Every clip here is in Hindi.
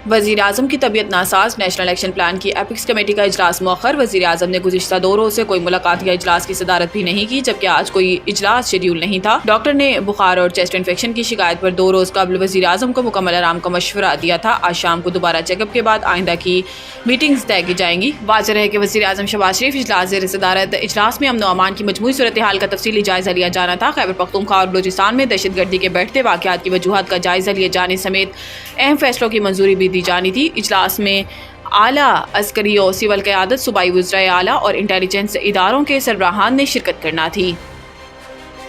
वज़ीर आज़म की तबीयत नासाज, नेशनल एक्शन प्लान की एपिक्स कमेटी का इजलास मौखर। वज़ीर आज़म ने गुज़िश्ता 2 रोज़ से कोई मुलाकात या इजलास की सदारत भी नहीं की, जबकि आज कोई इजलास शेड्यूल नहीं था। डॉक्टर ने बुखार और चेस्ट इन्फेक्शन की शिकायत पर 2 रोज़ कबल वज़ीर आज़म को मुकम्मल आराम का मशवरा दिया था। आज शाम को दोबारा चेकअप के बाद आइंदा की मीटिंग्स तय की जाएंगी। वाज़ेह रहे कि वज़ीर आज़म शहबाज शरीफ इजलास ज़ेर सदारत इजलास में अमन व अमान की मजमूई सूरत हाल का तफसीली जायज़ा लिया जाना था। खैबर पख्तूनख्वा और बलूचिस्तान में दहशतगर्दी के बढ़ते वाक़यात की वजूहात का जायज़ा लिए जाने समेत अहम फैसलों की मंजूरी भी दी जानी थी। इजलास में आला अस्करी और सिविल क़यादत, सूबाई वज़राए आला और इंटेलिजेंस इदारों के सरबराहान ने शिरकत करना थी।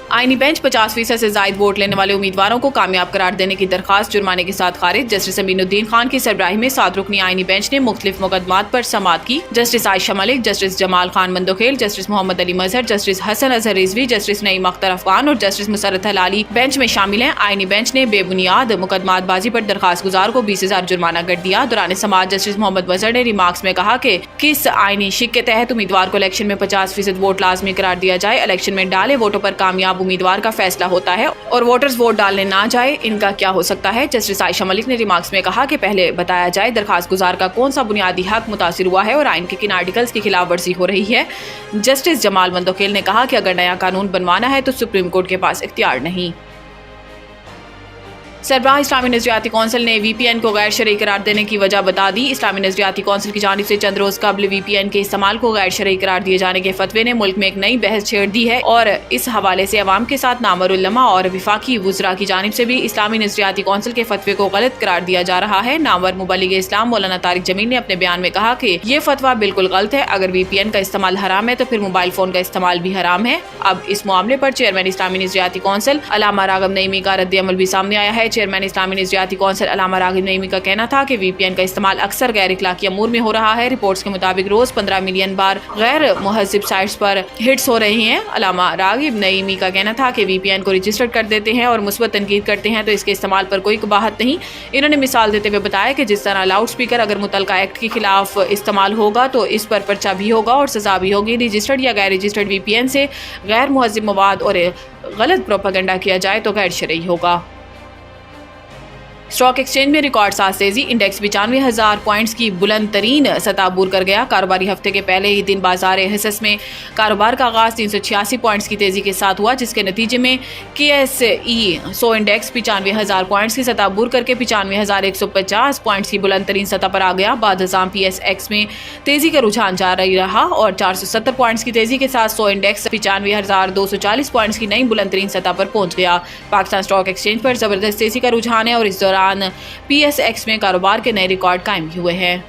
आईनी बेंच 50% से ज़ायद वोट लेने वाले उम्मीदवारों को कामयाब करार देने की दरखास्त जुर्माने के साथ खारिज। जस्टिस अमीनुद्दीन खान की सरबराही में 7 रुकनी आईनी बेंच ने मुख्तलिफ मुकदमात पर समाअत की। Justice Ayesha Malik, justice Jamal Khan Mandokhel, justice Muhammad Ali Mazhar, justice Hasan Azhar Rizvi, justice Naeem Akhtar Afghan और जस्टिस मुसरत हलाली बेंच में शामिल हैं। आईनी बेंच ने बेबुनियाद मुकदमातबाजी पर दरखास्त गुजार को 20,000 जुर्माना कर दिया। दौरान समाअत जस्टिस मोहम्मद मजहर ने रिमार्क्स में कहा कि किस आईनी शिक के तहत उम्मीदवार को इलेक्शन में 50% वोट लाजमी करार दिया जाए। इलेक्शन में डाले वोटों पर कामयाब उम्मीदवार का फैसला होता है और वोटर्स वोट डालने ना जाए, इनका क्या हो सकता है। जस्टिस आयशा मलिक ने रिमार्क्स में कहा कि पहले बताया जाए दरखास्त गुजार का कौन सा बुनियादी हक मुतासिर हुआ है और आइन के किन आर्टिकल्स की खिलाफ वर्जी हो रही है। जस्टिस जमाल मंदोखेल ने कहा कि अगर नया कानून बनवाना है तो सुप्रीम कोर्ट के पास इख्तियार नहीं। सरबराह इस्लामी नज़रियाती कौंसिल ने VPN को गैर शरई करार देने की वजह बता दी। इस्लामी नज़रियाती कौंसिल की जानिब से चंद रोज़ कबल VPN के इस्तेमाल को गैर शरई करार दिए जाने के फतवे ने मुल्क में एक नई बहस छेड़ दी है और इस हवाले से अवाम के साथ नामवर उलमा और विफाकी वुज़रा की जानिब से भी इस्लामी नज़रियाती कौंसिल के फतवे को गलत करार दिया जा रहा है। नामवर मुबल्लिग इस्लाम मौलाना तारिक जमील ने अपने बयान में कहा कि ये फतवा बिल्कुल गलत है। अगर VPN का इस्तेमाल हराम है तो फिर मोबाइल फ़ोन का इस्तेमाल भी हराम है। अब इस मामले पर चेयरमैन इस्लामी नज़रियाती कौंसिल अल्लामा राग़िब नईमी का रद्द-ए-अमल भी सामने आया है। चेयरमैन इस्लामी नज़रियाती कौंसिल अल्लामा राग़िब नईमी का कहना था कि VPN का इस्तेमाल अक्सर गैर इखलाकी अमूर में हो रहा है। रिपोर्ट्स के मुताबिक रोज 15 मिलियन बार गैर मुहज़्ज़िब साइट्स पर हिट्स हो रही हैं। अल्लामा राग़िब नईमी का कहना था कि VPN को रजिस्टर कर देते हैं और मुस्बत तनकीद करते हैं तो इसके इस्तेमाल पर कोई कबाहत नहीं। इन्होंने मिसाल देते हुए बताया कि जिस तरह लाउड स्पीकर अगर मुतलका एक्ट के खिलाफ इस्तेमाल होगा तो इस पर पर्चा भी होगा और सजा भी होगी। रजिस्टर्ड या गैर रजिस्टर्ड VPN से गैर मुहज़्ज़िब मवाद और गलत प्रोपेगेंडा किया जाए तो गैर शरई होगा। स्टॉक एक्सचेंज में रिकॉर्ड साथ तेजी, इंडेक्स 95,000 पॉइंट्स की बुलंद तरीन सतह अबूर कर गया। कारोबारी हफ्ते के पहले ही दिन बाजार हिस्स में कारोबार का आगाज 386 पॉइंट्स की तेजी के साथ हुआ, जिसके नतीजे में KSE 100 इंडेक्स 95,000 पॉइंट्स की सतह अबूर करके 95,150 पॉइंट्स की बुलंद तरीन सतह पर आ गया। बाद हज़ाम PSX में तेजी का रुझान जारी रहा और 470 पॉइंट्स की तेजी के साथ 100 इंडेक्स 95,240 पॉइंट्स की नई बुलंद तरीन सतह पर पहुंच गया। पाकिस्तान स्टॉक एक्सचेंज पर जबरदस्त तेजी का रुझान है और इस दौरान PSX में कारोबार के नए रिकॉर्ड कायम हुए हैं।